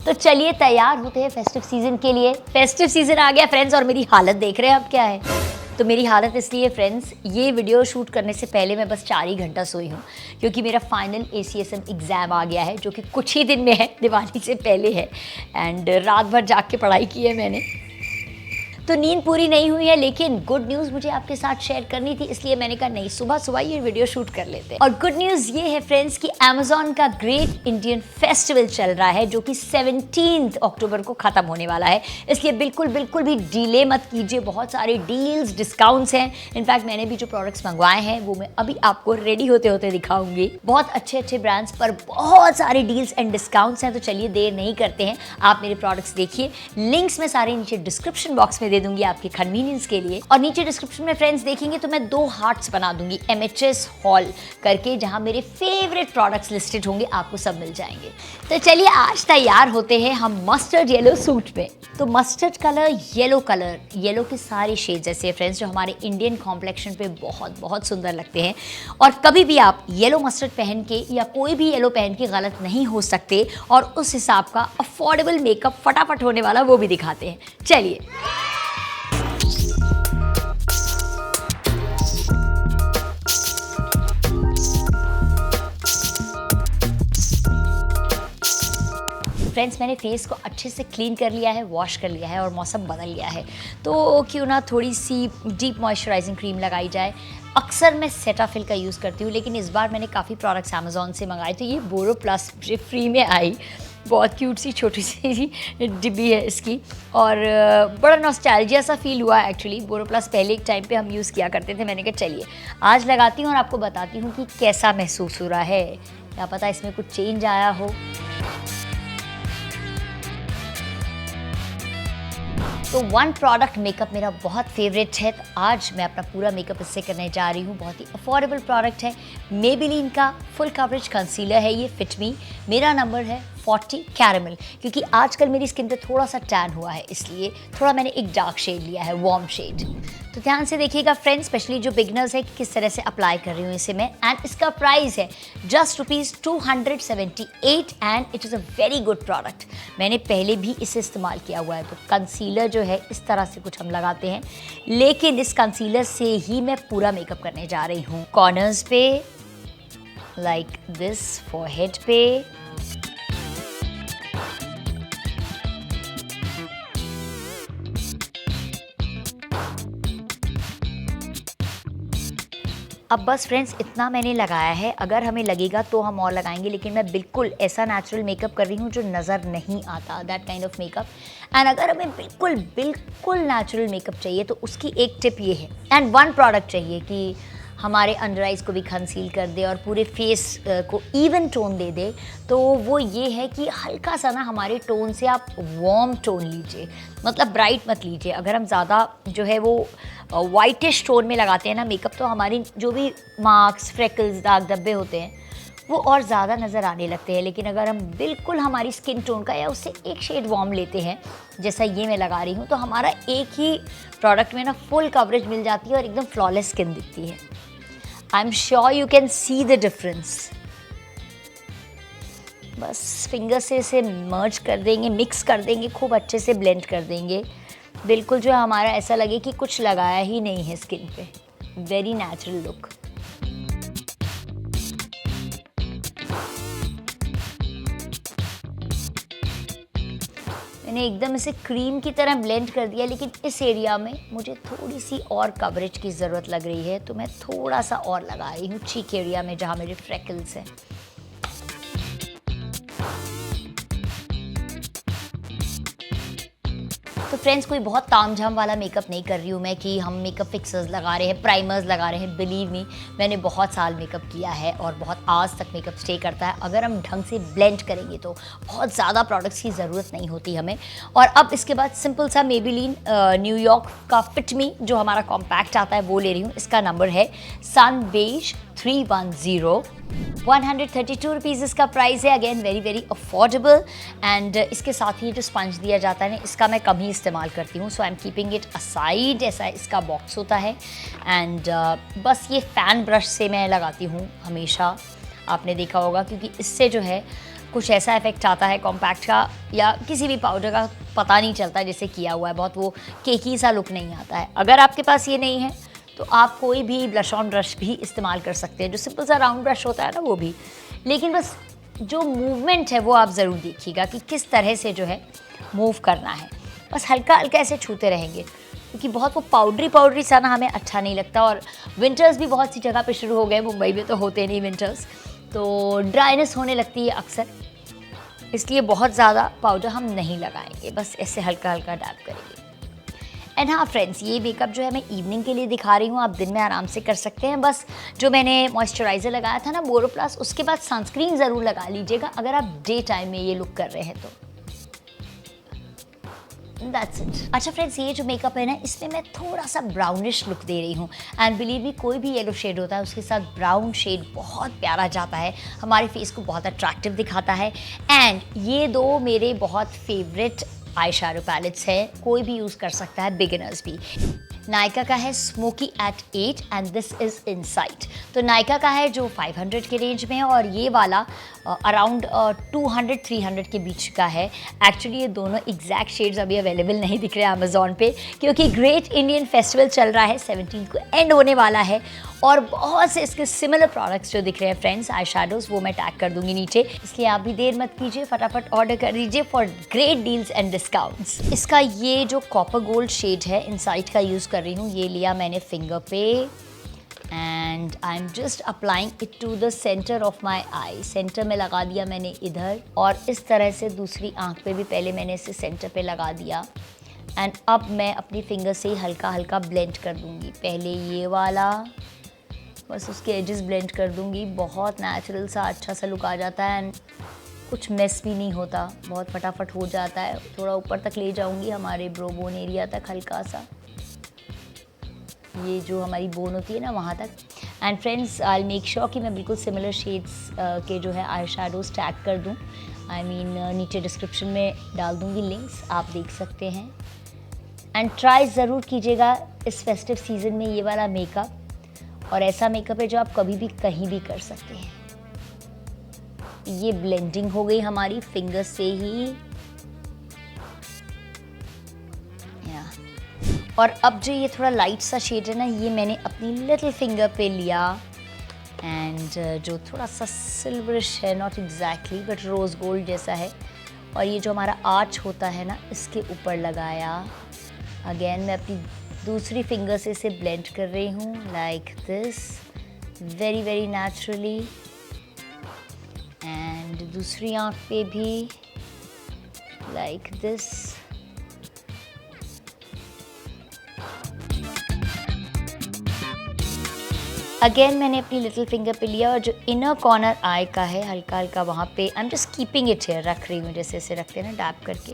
तो चलिए तैयार होते हैं फेस्टिव सीजन के लिए। फेस्टिव सीजन आ गया फ्रेंड्स और मेरी हालत देख रहे हैं अब क्या है। तो मेरी हालत इसलिए फ्रेंड्स, ये वीडियो शूट करने से पहले मैं बस 4 ही घंटा सोई हूँ क्योंकि मेरा फाइनल ACSM एग्ज़ाम आ गया है जो कि कुछ ही दिन में है, दिवाली से पहले है। एंड रात भर जाग के पढ़ाई की है मैंने, तो नींद पूरी नहीं हुई है, लेकिन गुड न्यूज़ मुझे आपके साथ शेयर करनी थी, इसलिए मैंने कहा नहीं सुबह सुबह ये वीडियो शूट कर लेते हैं। और गुड न्यूज़ ये है फ्रेंड्स कि Amazon का ग्रेट इंडियन फेस्टिवल चल रहा है जो कि 17 अक्टूबर को ख़त्म होने वाला है, इसलिए बिल्कुल बिल्कुल भी डिले मत कीजिए। बहुत सारे डील्स डिस्काउंट्स हैं। इनफैक्ट मैंने भी जो प्रोडक्ट्स मंगवाए हैं वो मैं अभी आपको रेडी होते होते दिखाऊंगी। बहुत अच्छे अच्छे ब्रांड्स पर बहुत सारे डील्स एंड डिस्काउंट्स हैं, तो चलिए देर नहीं करते हैं, आप मेरे प्रोडक्ट्स देखिए। लिंक्स मैं सारे नीचे डिस्क्रिप्शन बॉक्स में दे दूंगी आपके कन्वीनियंस के लिए। और नीचे डिस्क्रिप्शन में फ्रेंड्स देखेंगे तो मैं 2 हार्ट्स बना दूंगी MHS हॉल करके, जहां मेरे फेवरेट प्रोडक्ट्स लिस्टेड होंगे, आपको सब मिल जाएंगे। तो चलिए आज तैयार होते हैं हम मस्टर्ड येलो सूट में। तो मस्टर्ड कलर, येलो के सारे शेड्स ऐसे हैं फ्रेंड्स जो हमारे इंडियन कॉम्प्लेक्शन पे बहुत बहुत सुंदर लगते हैं। और कभी भी आप येलो मस्टर्ड पहन के या कोई भी येलो पहन के गलत नहीं हो सकते, और उस हिसाब का अफोर्डेबल मेकअप फटाफट होने वाला वो भी दिखाते हैं। चलिए फ्रेंड्स, मैंने फेस को अच्छे से क्लीन कर लिया है, वॉश कर लिया है और मौसम बदल गया है, तो क्यों ना थोड़ी सी डीप मॉइस्चराइजिंग क्रीम लगाई जाए। अक्सर मैं सेटाफिल का यूज़ करती हूँ, लेकिन इस बार मैंने काफ़ी प्रोडक्ट्स अमेज़ॉन से मंगाए, तो ये बोरो प्लस फ्री में आई। बहुत क्यूट सी छोटी सी डिब्बी है इसकी, और बड़ा नॉस्टैल्जिया सा फील हुआ एक्चुअली। बोरो प्लस पहले एक टाइम पे हम यूज़ किया करते थे। मैंने कहा चलिए आज लगाती हूँ और आपको बताती हूँ कि कैसा महसूस हो रहा है, क्या पता इसमें कुछ चेंज आया हो। तो वन प्रोडक्ट मेकअप मेरा बहुत फेवरेट है, तो आज मैं अपना पूरा मेकअप इससे करने जा रही हूँ। बहुत ही अफोर्डेबल प्रोडक्ट है, मेबेलिन का फुल कवरेज कंसीलर है ये, फिट मी। मेरा नंबर है 40 कैरेमल, क्योंकि आजकल मेरी स्किन पे थोड़ा सा टैन हुआ है, इसलिए थोड़ा मैंने एक डार्क शेड लिया है, वार्म शेड। तो ध्यान से देखिएगा फ्रेंड्स, स्पेशली जो बिगनर्स है कि किस तरह से अप्लाई कर रही हूँ इसे मैं। एंड इसका प्राइस है just ₹278 and it is a very good product. मैंने पहले भी इसे इस्तेमाल किया हुआ है। तो कंसीलर जो है इस तरह से कुछ हम लगाते हैं, लेकिन इस कंसीलर से ही मैं पूरा मेकअप करने जा रही हूँ। कॉर्नर्स पे लाइक दिस, फोरहेड पे, अब बस फ्रेंड्स इतना मैंने लगाया है। अगर हमें लगेगा तो हम और लगाएंगे, लेकिन मैं बिल्कुल ऐसा नेचुरल मेकअप कर रही हूँ जो नज़र नहीं आता, that kind of makeup. And अगर हमें बिल्कुल बिल्कुल नेचुरल मेकअप चाहिए तो उसकी एक टिप ये है, एंड वन प्रोडक्ट चाहिए कि हमारे अंडर आइज़ को भी कंसील कर दे और पूरे फेस को इवन टोन दे दे, तो वो ये है कि हल्का सा ना हमारे टोन से आप वार्म टोन लीजिए, मतलब ब्राइट मत लीजिए। अगर हम ज़्यादा जो है वो वाइटिश टोन में लगाते हैं ना मेकअप, तो हमारी जो भी मार्क्स, फ्रेकल्स, दाग धब्बे होते हैं वो और ज़्यादा नज़र आने लगते हैं। लेकिन अगर हम बिल्कुल हमारी स्किन टोन का या उससे एक शेड वार्म लेते हैं, जैसा ये मैं लगा रही हूँ, तो हमारा एक ही प्रोडक्ट में ना फुल कवरेज मिल जाती है और एकदम फ्लॉलेस स्किन दिखती है। I am sure you can see the difference. बस फिंगर से इसे मर्ज कर देंगे, मिक्स कर देंगे, खूब अच्छे से ब्लेंड कर देंगे, बिल्कुल जो हमारा ऐसा लगे कि कुछ लगाया ही नहीं है स्किन पे। Very natural look. मैंने एकदम इसे क्रीम की तरह ब्लेंड कर दिया, लेकिन इस एरिया में मुझे थोड़ी सी और कवरेज की ज़रूरत लग रही है, तो मैं थोड़ा सा और लगा रही हूँ चीक एरिया में जहाँ मेरे फ्रेकल्स हैं। तो फ्रेंड्स कोई बहुत तामझाम वाला मेकअप नहीं कर रही हूँ मैं कि हम मेकअप फिक्सर्स लगा रहे हैं, प्राइमर्स लगा रहे हैं। बिलीव मी, मैंने बहुत साल मेकअप किया है और बहुत आज तक मेकअप स्टे करता है। अगर हम ढंग से ब्लेंड करेंगे तो बहुत ज़्यादा प्रोडक्ट्स की ज़रूरत नहीं होती हमें। और अब इसके बाद सिंपल सा मेबेलिन न्यूयॉर्क का फिट मी जो हमारा कॉम्पैक्ट आता है वो ले रही हूँ। इसका नंबर है सन बेज 310। 132 रुपीज़ इसका प्राइस है। Again very very affordable. And इसके साथ ही जो स्पंज दिया जाता है इसका मैं कम ही इस्तेमाल करती हूँ, so I am keeping it aside. ऐसा इसका बॉक्स होता है। एंड बस ये फ़ैन ब्रश से मैं लगाती हूँ हमेशा, आपने देखा होगा, क्योंकि इससे जो है कुछ ऐसा इफेक्ट आता है कॉम्पैक्ट का या किसी भी पाउडर का, पता नहीं चलता जैसे किया हुआ है, बहुत वो केकी सा लुक नहीं आता है। अगर आपके पास ये नहीं है तो आप कोई भी ब्लश ऑन ब्रश भी इस्तेमाल कर सकते हैं, जो सिंपल सा राउंड ब्रश होता है ना वो भी। लेकिन बस जो मूवमेंट है वो आप ज़रूर देखिएगा कि किस तरह से जो है मूव करना है। बस हल्का हल्का ऐसे छूते रहेंगे, क्योंकि बहुत वो पाउडरी सा ना हमें अच्छा नहीं लगता। और विंटर्स भी बहुत सी जगह पे शुरू हो गए, मुंबई में तो होते नहीं विंटर्स, तो ड्राइनेस होने लगती है अक्सर, इसलिए बहुत ज़्यादा पाउडर हम नहीं लगाएंगे, बस ऐसे हल्का हल्का डैप करेंगे। एंड हाँ फ्रेंड्स, ये मेकअप जो है मैं इवनिंग के लिए दिखा रही हूँ, आप दिन में आराम से कर सकते हैं। बस जो मैंने मॉइस्चराइज़र लगाया था ना बोरोप्लस, उसके बाद सनस्क्रीन ज़रूर लगा लीजिएगा अगर आप डे टाइम में ये लुक कर रहे हैं तो। That's it. अच्छा फ्रेंड्स, ये जो मेकअप है ना, इसमें मैं थोड़ा सा ब्राउनिश लुक दे रही हूँ। एंड बिलीव मी, कोई भी येलो शेड होता है उसके साथ ब्राउन शेड बहुत प्यारा जाता है, हमारे फेस को बहुत अट्रैक्टिव दिखाता है। एंड ये दो मेरे बहुत फेवरेट आई शैडो पैलेट्स हैं, कोई भी यूज़ कर सकता है, बिगिनर्स भी। नायका का है smoky at 8 and this is Insight. तो नायका का है जो 500 के रेंज में है, और ये वाला अराउंड 200-300 के बीच का है। एक्चुअली ये दोनों एग्जैक्ट शेड्स अभी अवेलेबल नहीं दिख रहे हैं अमेज़ॉन पे, क्योंकि ग्रेट इंडियन फेस्टिवल चल रहा है, 17 को एंड होने वाला है। और बहुत से इसके सिमिलर प्रोडक्ट्स जो दिख रहे हैं फ्रेंड्स, आई शैडोज़, वो मैं टैग कर दूंगी नीचे, इसलिए आप भी देर मत कीजिए, फटाफट ऑर्डर कर दीजिए for great deals and discounts. इसका ये जो कॉपर गोल्ड शेड है, इनसाइट का यूज़ कर रही हूँ, ये लिया मैंने फिंगर पे and I am just applying it to the centre of my eye. Centre में लगा दिया मैंने इधर, और इस तरह से दूसरी आँख पे भी पहले मैंने इसे सेंटर पे लगा दिया। एंड अब मैं अपनी फिंगर से ही हल्का हल्का ब्लेंड कर दूँगी। पहले ये वाला, बस उसके एजेस ब्लेंड कर दूँगी, बहुत नेचुरल सा अच्छा सा लुक आ जाता है। एंड कुछ मेस भी नहीं होता, बहुत फटाफट हो जाता है। थोड़ा ऊपर तक ले जाऊँगी, हमारे ब्रो बोन एरिया तक, हल्का सा, ये जो हमारी बोन होती है ना वहाँ तक। And friends, I make sure कि मैं बिल्कुल सिमिलर शेड्स के जो है आई शैडोज़ टैग कर दूँ। आई मीन नीचे डिस्क्रिप्शन में डाल दूँगी लिंक्स, आप देख सकते हैं। एंड ट्राई ज़रूर कीजिएगा इस फेस्टिव सीज़न में ये वाला मेकअप, और ऐसा मेकअप है जो आप कभी भी कहीं भी कर सकते हैं। ये ब्लेंडिंग हो गई हमारी फिंगर से ही, और अब जो ये थोड़ा लाइट सा शेड है ना, ये मैंने अपनी लिटिल फिंगर पे लिया एंड जो थोड़ा सा सिल्वरिश है, not exactly but rose gold जैसा है, और ये जो हमारा आर्च होता है ना, इसके ऊपर लगाया। अगेन मैं अपनी दूसरी फिंगर से इसे ब्लेंड कर रही हूँ, like this, very very naturally. And दूसरी आँख पे भी लाइक दिस। अगेन मैंने अपनी लिटिल फिंगर पे लिया, और जो इनर कॉर्नर आई का है, हल्का हल्का वहाँ पे आई am just keeping it here, रख रही हूँ जैसे ऐसे रखते हैं ना डैप करके।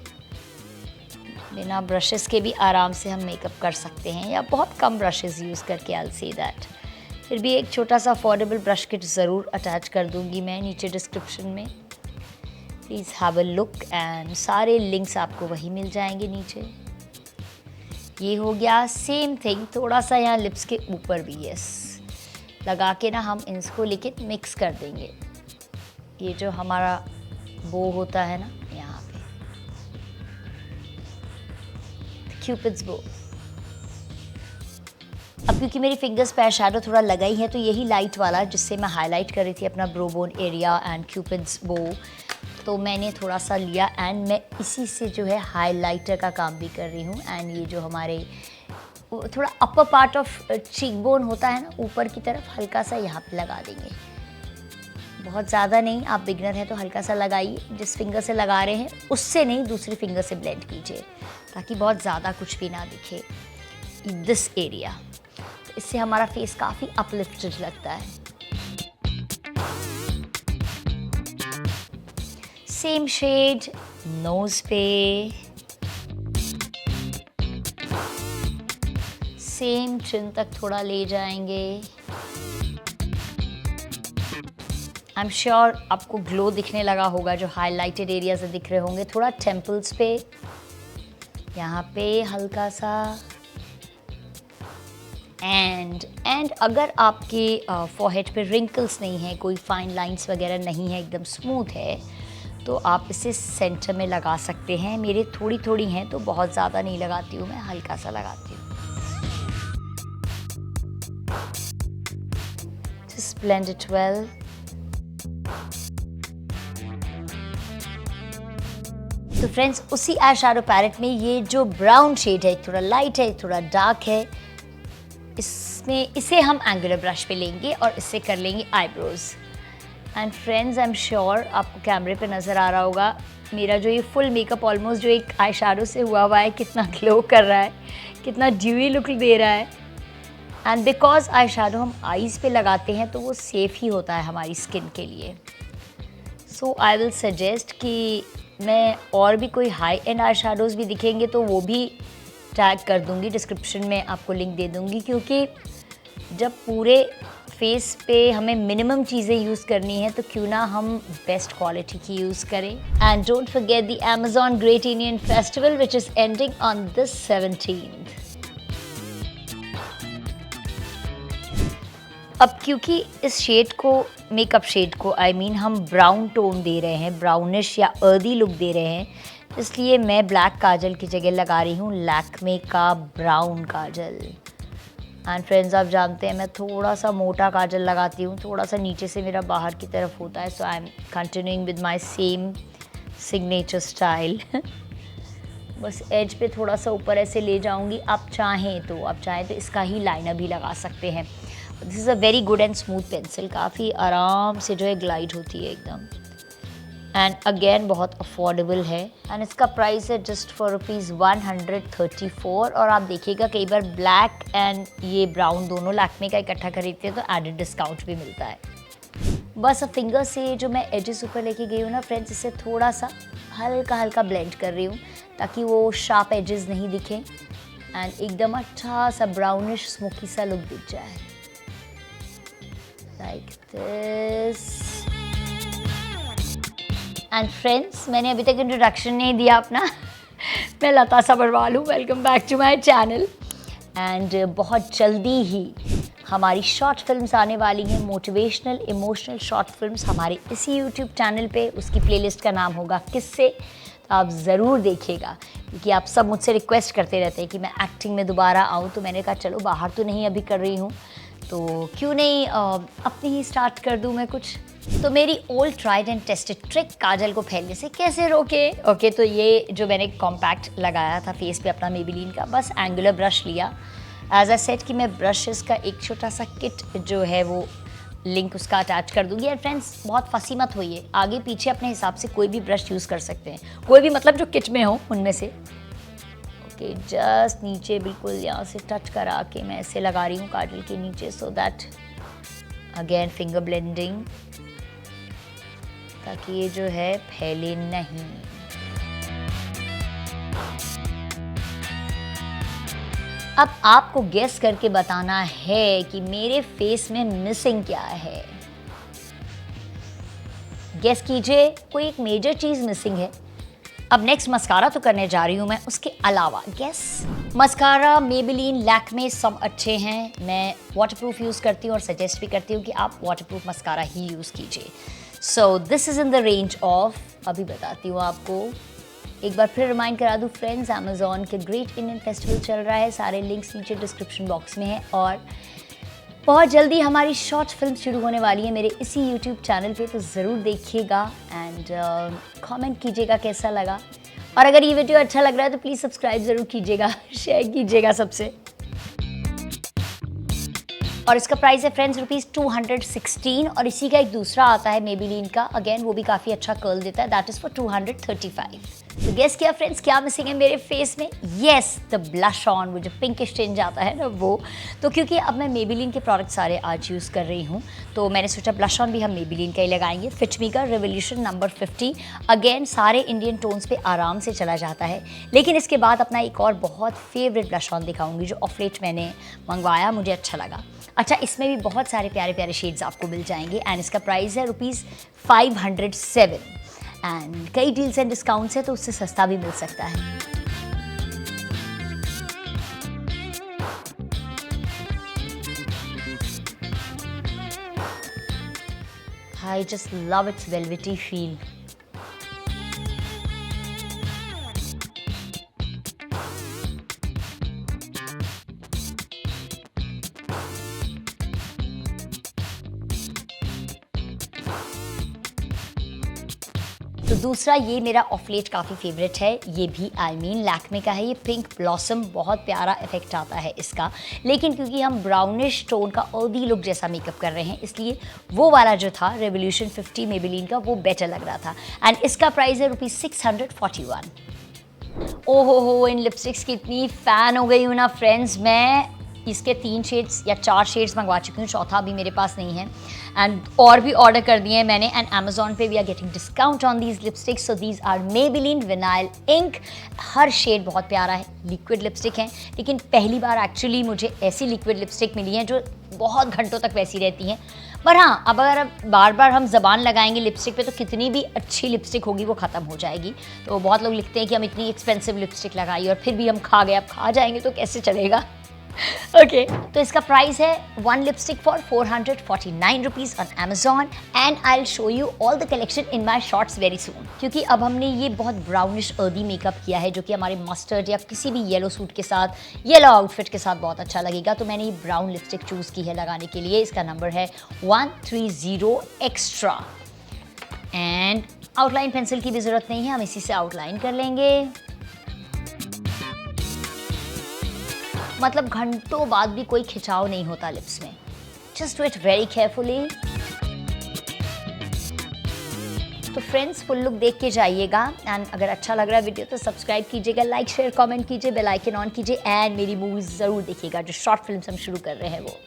बिना ब्रशेस के भी आराम से हम मेकअप कर सकते हैं, या बहुत कम ब्रशेस यूज़ करके, आई विल सी दैट। फिर भी एक छोटा सा अफोर्डेबल ब्रश किट ज़रूर अटैच कर दूँगी मैं नीचे डिस्क्रिप्शन में, please have a look. And सारे लिंक्स आपको वही मिल जाएंगे नीचे। ये हो गया सेम थिंग, थोड़ा सा यहाँ लिप्स के ऊपर भी यस लगा के ना हम इसको लेके मिक्स कर देंगे। ये जो हमारा बो होता है ना यहाँ पे, क्यूपिड्स बो। अब क्योंकि मेरी फिंगर्स पे शैडो थोड़ा लगा ही है, तो यही लाइट वाला जिससे मैं हाईलाइट कर रही थी अपना bro bone area and cupids बो, तो मैंने थोड़ा सा लिया एंड मैं इसी से जो है हाईलाइटर का काम भी कर रही हूँ। एंड ये जो हमारे थोड़ा upper part of cheek bone होता है ना, ऊपर की तरफ, हल्का सा यहाँ पे लगा देंगे, बहुत ज़्यादा नहीं। आप बिगनर हैं तो हल्का सा लगाइए, जिस फिंगर से लगा रहे हैं उससे नहीं, दूसरी फिंगर से ब्लेंड कीजिए, ताकि बहुत ज़्यादा कुछ भी ना दिखे दिस एरिया। तो इससे हमारा फेस काफ़ी अपलिफ्टेड लगता है। सेम शेड नोज पे, सेम चिन तक थोड़ा ले जाएंगे। आई एम श्योर आपको ग्लो दिखने लगा होगा, जो हाईलाइटेड एरियाज दिख रहे होंगे, थोड़ा टेम्पल्स पे, यहाँ पे हल्का सा। एंड अगर आपके फॉरहेड पे रिंकल्स नहीं है, कोई फाइन लाइंस वगैरह नहीं है, एकदम स्मूथ है, तो आप इसे सेंटर में लगा सकते हैं। मेरे थोड़ी थोड़ी हैं तो बहुत ज़्यादा नहीं लगाती हूँ मैं, हल्का सा लगाती हूँ। Just blend it well. तो फ्रेंड्स उसी आई शैडो पैलेट में ये जो ब्राउन शेड है, थोड़ा लाइट है थोड़ा डार्क है, इसे हम एंगुलर ब्रश पे लेंगे और इससे कर लेंगे eyebrows. And friends I am sure आपको कैमरे पे नज़र आ रहा होगा मेरा जो ये फुल मेकअप ऑलमोस्ट जो एक आई शैडो से हुआ है कितना ग्लो कर रहा है, कितना ड्यूई लुक दे रहा है। एंड बिकॉज आई शैडो हम आईज़ पे लगाते हैं तो वो सेफ़ ही होता है हमारी स्किन के लिए। सो आई विल सजेस्ट कि मैं और भी कोई हाई एंड आई शैडोज़ भी दिखेंगे तो वो भी टैग कर दूंगी, डिस्क्रिप्शन में आपको लिंक दे दूंगी, क्योंकि जब पूरे फेस पे हमें मिनिमम चीज़ें यूज़ करनी है तो क्यों ना हम बेस्ट क्वालिटी की यूज़ करें। And don't forget the Amazon Great Indian Festival which is ending on this 17th. अब क्योंकि इस शेड को, मेकअप शेड को आई मीन हम ब्राउन टोन दे रहे हैं, ब्राउनिश या अर्दी लुक दे रहे हैं, इसलिए मैं ब्लैक काजल की जगह लगा रही हूँ लैक्मे का ब्राउन काजल। एंड फ्रेंड्स आप जानते हैं मैं थोड़ा सा मोटा काजल लगाती हूँ, थोड़ा सा नीचे से मेरा बाहर की तरफ होता है। So I am continuing with my same signature style. बस एज पे थोड़ा सा ऊपर ऐसे ले जाऊँगी। आप चाहें तो इसका ही लाइनर भी लगा सकते हैं। This is a very good and smooth pencil, काफ़ी आराम से जो है ग्लाइड होती है एकदम। एंड अगेन बहुत अफोर्डेबल है एंड इसका प्राइस है जस्ट फॉर ₹134। और आप देखिएगा कई बार ब्लैक एंड ये ब्राउन दोनों लैक्मे का इकट्ठा खरीदते हैं तो एडेड डिस्काउंट भी मिलता है। बस अब फिंगर से जो मैं एजेस ऊपर लेके गई हूँ ना फ्रेंड्स, इसे थोड़ा सा हल्का हल्का ब्लेंड कर रही हूँ ताकि वो शार्प एजेस नहीं दिखें एंड एकदम अच्छा सा ब्राउनिश स्मोकी सा लुक दिख जाए, लाइक दिस। एंड फ्रेंड्स मैंने अभी तक इंट्रोडक्शन नहीं दिया अपना। मैं लता सबरवाल हूँ, welcome back to my channel. And बहुत जल्दी ही हमारी शॉर्ट फिल्म्स आने वाली हैं, मोटिवेशनल इमोशनल शॉर्ट फिल्म्स हमारे इसी यूट्यूब चैनल पे। उसकी प्लेलिस्ट का नाम होगा किससे, तो आप ज़रूर देखिएगा, क्योंकि आप सब मुझसे रिक्वेस्ट करते रहते हैं कि मैं एक्टिंग में दोबारा आऊँ। तो मैंने कहा चलो बाहर तो नहीं अभी कर रही हूँ तो क्यों नहीं अपनी ही स्टार्ट कर दूँ मैं कुछ। तो मेरी old tried and tested trick काजल को फैलने से कैसे रोके। ओके तो ये जो मैंने कॉम्पैक्ट लगाया था फेस पे अपना मेबेलिन का, बस एंगुलर ब्रश लिया। एज आई सेड कि मैं ब्रशेस का एक छोटा सा किट जो है वो लिंक उसका अटैच कर दूंगी। एंड फ्रेंड्स बहुत फंसी मत होइए, आगे पीछे अपने हिसाब से कोई भी ब्रश यूज़ कर सकते हैं, कोई भी मतलब जो किट में हो उनमें से। ओके जस्ट नीचे बिल्कुल यहाँ से टच करा के मैं ऐसे लगा रही हूँ काजल के नीचे, so that again finger blending, ताकि ये जो है फैले नहीं। अब आपको गेस करके बताना है कि मेरे फेस में मिसिंग क्या है। गेस कीजिए, कोई एक मेजर चीज मिसिंग है। अब नेक्स्ट मस्कारा तो करने जा रही हूँ मैं, उसके अलावा गेस। मस्कारा मेबेलिन लैक्मे सब अच्छे हैं, मैं वाटरप्रूफ यूज़ करती हूँ और सजेस्ट भी करती हूँ कि आप वाटरप्रूफ मस्कारा ही यूज़ कीजिए। So this is in the range of, अभी बताती हूँ आपको, एक बार फिर रिमाइंड करा दूँ फ्रेंड्स, अमेज़ॉन के ग्रेट इंडियन फेस्टिवल चल रहा है, सारे लिंक्स नीचे डिस्क्रिप्शन बॉक्स में है। और बहुत जल्दी हमारी शॉर्ट फिल्म शुरू होने वाली है मेरे इसी यूट्यूब चैनल पे, तो ज़रूर देखिएगा एंड कमेंट कीजिएगा कैसा लगा। और अगर ये वीडियो अच्छा लग रहा है तो प्लीज़ सब्सक्राइब ज़रूर कीजिएगा, शेयर कीजिएगा सबसे। और इसका प्राइस है फ्रेंड्स ₹216। और इसी का एक दूसरा आता है मेबेलिन का, अगेन वो भी काफ़ी अच्छा कर्ल देता है, दैट इज़ फॉर 235। तो गेस किया फ्रेंड्स क्या मिसिंग है मेरे फेस में? येस, द ब्लश ऑन, वो जो पिंकिश टिंज आता है ना वो। तो क्योंकि अब मैं मेबेलिन के प्रोडक्ट सारे आज यूज़ कर रही हूँ तो मैंने सोचा ब्लश ऑन भी हम मेबेलिन का ही लगाएंगे। फिट मी का रेवोल्यूशन नंबर 50, अगेन सारे इंडियन टोन्स पे आराम से चला जाता है। लेकिन इसके बाद अपना एक और बहुत फेवरेट ब्लश ऑन दिखाऊंगी जो ऑफ लेट मैंने मंगवाया, मुझे अच्छा लगा। अच्छा इसमें भी बहुत सारे प्यारे प्यारे शेड्स आपको मिल जाएंगे एंड इसका प्राइस है ₹507। एंड कई डील्स एंड डिस्काउंट्स है तो उससे सस्ता भी मिल सकता है। I just love its velvety feel. तो दूसरा ये मेरा ऑफ लेट काफ़ी फेवरेट है, ये भी लैक्मे का है। ये पिंक ब्लॉसम, बहुत प्यारा इफेक्ट आता है इसका, लेकिन क्योंकि हम ब्राउनिश टोन का अर्दी लुक जैसा मेकअप कर रहे हैं, इसलिए वो वाला जो था रेवोल्यूशन 50 मेबेलिन का, वो बेटर लग रहा था। एंड इसका प्राइस है ₹641। ओहो, इन लिपस्टिक्स की इतनी फ़ैन हो गई हूँ ना फ्रेंड्स, मैं इसके 3 शेड्स या 4 शेड्स मंगवा चुकी हूँ, चौथा अभी मेरे पास नहीं है। एंड और भी ऑर्डर कर दिए हैं मैंने। एंड अमेजोन पे we are getting discount on these lipsticks. So these are Maybelline vinyl ink. हर शेड बहुत प्यारा है, लिक्विड लिपस्टिक है, लेकिन पहली बार एक्चुअली मुझे ऐसी लिक्विड लिपस्टिक मिली है जो बहुत घंटों तक वैसी रहती हैं। पर हाँ, अब अगर बार बार हम ज़बान लगाएंगे लिपस्टिक पे तो कितनी भी अच्छी लिपस्टिक होगी वो ख़त्म हो जाएगी। तो बहुत लोग लिखते हैं कि हम इतनी एक्सपेंसिव लिपस्टिक लगाई और फिर भी हम खा गए, अब खा जाएंगे तो कैसे चलेगा। ओके, तो इसका प्राइस है 1 lipstick for ₹449 on Amazon. And I will show you all the collection in my shorts very soon, क्योंकि अब हमने ये बहुत ब्राउनिश अर्दी मेकअप किया है जो कि हमारे मस्टर्ड या किसी भी येलो सूट के साथ, येलो आउटफिट के साथ बहुत अच्छा लगेगा। तो मैंने ये ब्राउन लिपस्टिक चूज़ की है लगाने के लिए। इसका नंबर है 130 एक्स्ट्रा। एंड आउटलाइन पेंसिल की भी ज़रूरत नहीं है, हम इसी से आउटलाइन कर लेंगे। मतलब घंटों बाद भी कोई खिंचाव नहीं होता लिप्स में। Just do it very carefully. तो फ्रेंड्स, फुल लुक देख के जाइएगा। एंड अगर अच्छा लग रहा है वीडियो तो सब्सक्राइब कीजिएगा, लाइक शेयर कमेंट कीजिए, बेल आइकन ऑन कीजिए। एंड मेरी मूवीज ज़रूर देखिएगा, जो शॉर्ट फिल्म्स हम शुरू कर रहे हैं वो।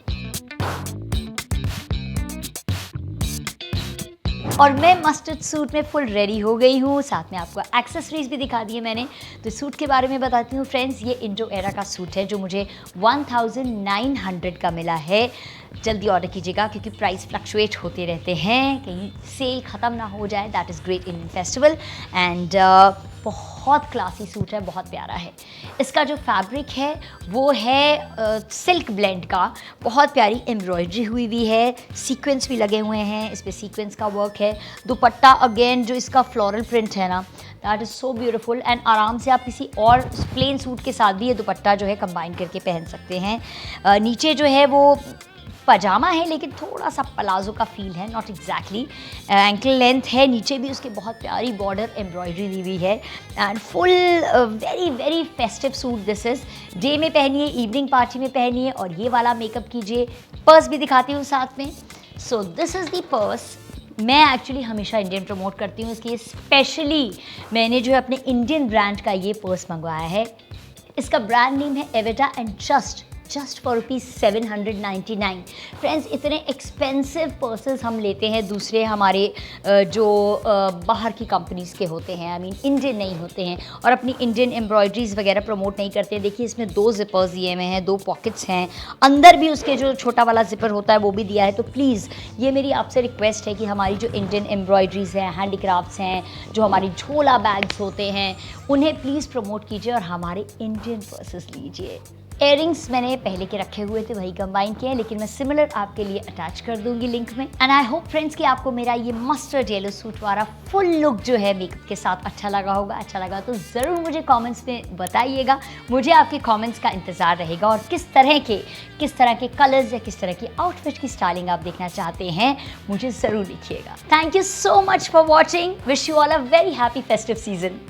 और मैं मस्टर्ड सूट में फुल रेडी हो गई हूँ, साथ में आपको एक्सेसरीज भी दिखा दी है मैंने। तो सूट के बारे में बताती हूँ फ्रेंड्स। ये इंडो एरा का सूट है जो मुझे 1900 का मिला है। जल्दी ऑर्डर कीजिएगा क्योंकि प्राइस फ्लक्चुएट होते रहते हैं, कहीं सेल ख़त्म ना हो जाए। That is great in festival. And बहुत क्लासी सूट है, बहुत प्यारा है। इसका जो फैब्रिक है वो है सिल्क ब्लेंड का, बहुत प्यारी एम्ब्रॉयडरी हुई हुई है, सीक्वेंस भी लगे हुए हैं, इस पर सीक्वेंस का वर्क है। दुपट्टा अगेन जो इसका फ्लोरल प्रिंट है ना, that is so beautiful. And आराम से आप किसी और प्लेन सूट के साथ भी ये दुपट्टा जो है कंबाइन करके पहन सकते हैं। नीचे जो है वो पजामा है लेकिन थोड़ा सा प्लाजो का फील है, नॉट एग्जैक्टली। एंकल लेंथ है, नीचे भी उसके बहुत प्यारी बॉर्डर एम्ब्रॉयडरी दी हुई है। And full very very festive suit this is. Day में पहनिए, इवनिंग पार्टी में पहनिए और ये वाला मेकअप कीजिए। पर्स भी दिखाती हूँ साथ में। So this is the purse. मैं एक्चुअली हमेशा इंडियन प्रमोट करती हूँ, इसलिए स्पेशली मैंने जो है अपने इंडियन ब्रांड का ये पर्स मंगवाया है। इसका ब्रांड नेम है एवेटा एंड जस्ट फॉर ₹799। फ्रेंड्स, इतने एक्सपेंसिव पर्सेस हम लेते हैं दूसरे हमारे जो बाहर की कंपनीज़ के होते हैं, आई मीन इंडियन नहीं होते हैं, और अपनी इंडियन एम्ब्रॉयडरीज वगैरह प्रमोट नहीं करते। देखिए इसमें 2 जिपर्स दिए हुए हैं, 2 पॉकेट्स हैं, अंदर भी उसके जो छोटा वाला जिपर होता है वो भी दिया है। तो प्लीज़ ये मेरी आपसे रिक्वेस्ट है कि हमारी जो इंडियन एम्ब्रॉयडरीज हैं, हैंडीक्राफ्ट्स हैं, जो हमारी झोला बैग्स होते हैं, उन्हें प्लीज़ प्रमोट कीजिए और हमारे इंडियन पर्सेस लीजिए। इयररिंग्स मैंने पहले के रखे हुए थे, वही कंबाइन किए हैं, लेकिन मैं सिमिलर आपके लिए अटैच कर दूंगी लिंक में। एंड आई होप फ्रेंड्स कि आपको मेरा ये मस्टर्ड येलो सूट वाला फुल लुक जो है मेकअप के साथ अच्छा लगा होगा। अच्छा लगा तो ज़रूर मुझे कमेंट्स में बताइएगा। मुझे आपके कमेंट्स का इंतज़ार रहेगा और किस तरह के कलर्स या किस तरह की आउटफिट की स्टाइलिंग आप देखना चाहते हैं मुझे ज़रूर लिखिएगा। Thank you so much for watching. Wish you all a very happy festive season.